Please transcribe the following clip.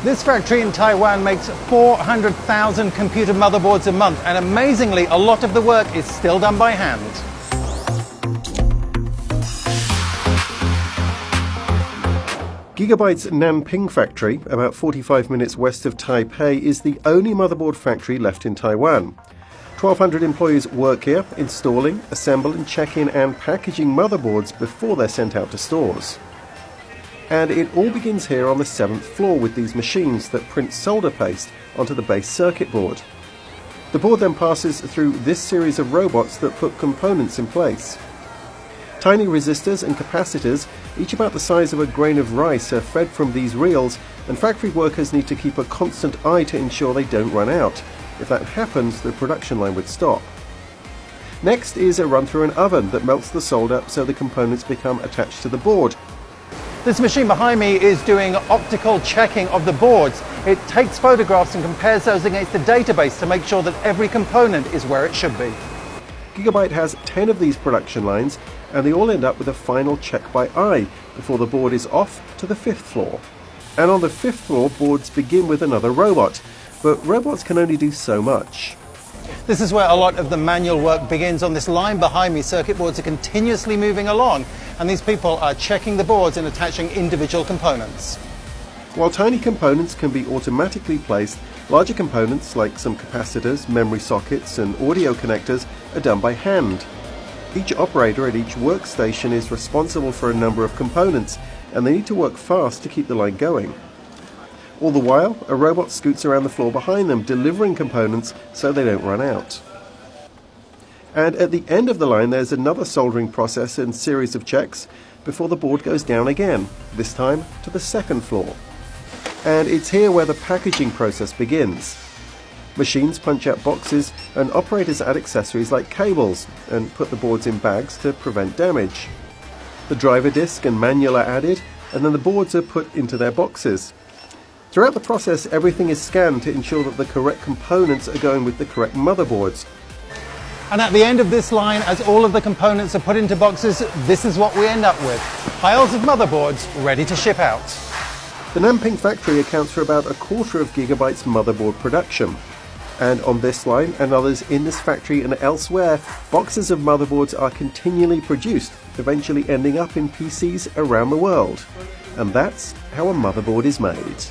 This factory in Taiwan makes 400,000 computer motherboards a month, and amazingly, a lot of the work is still done by hand. Gigabyte's Nanping factory, about 45 minutes west of Taipei, is the only motherboard factory left in Taiwan. 1,200 employees work here, installing, assembling, checking and packaging motherboards before they're sent out to stores. And it all begins here on the 7th floor with these machines that print solder paste onto the base circuit board. The board then passes through this series of robots that put components in place. Tiny resistors and capacitors, each about the size of a grain of rice, are fed from these reels, and factory workers need to keep a constant eye to ensure they don't run out. If that happens, the production line would stop. Next is a run through an oven that melts the solder so the components become attached to the board. This machine behind me is doing optical checking of the boards. It takes photographs and compares those against the database to make sure that every component is where it should be. Gigabyte has 10 of these production lines, and they all end up with a final check by eye before the board is off to the 5th floor. And on the 5th floor, boards begin with another robot, but robots can only do so much. This is where a lot of the manual work begins. On this line behind me, circuit boards are continuously moving along, and these people are checking the boards and attaching individual components. While tiny components can be automatically placed, larger components like some capacitors, memory sockets and audio connectors are done by hand. Each operator at each workstation is responsible for a number of components, and they need to work fast to keep the line going. All the while, a robot scoots around the floor behind them, delivering components so they don't run out. And at the end of the line, there's another soldering process and series of checks before the board goes down again, this time to the 2nd floor. And it's here where the packaging process begins. Machines punch out boxes and operators add accessories like cables and put the boards in bags to prevent damage. The driver disc and manual are added, and then the boards are put into their boxes. Throughout the process, everything is scanned to ensure that the correct components are going with the correct motherboards. And at the end of this line, as all of the components are put into boxes, this is what we end up with: piles of motherboards ready to ship out. The Nanping factory accounts for about a quarter of Gigabyte's motherboard production. And on this line and others in this factory and elsewhere, boxes of motherboards are continually produced, eventually ending up in PCs around the world. And that's how a motherboard is made.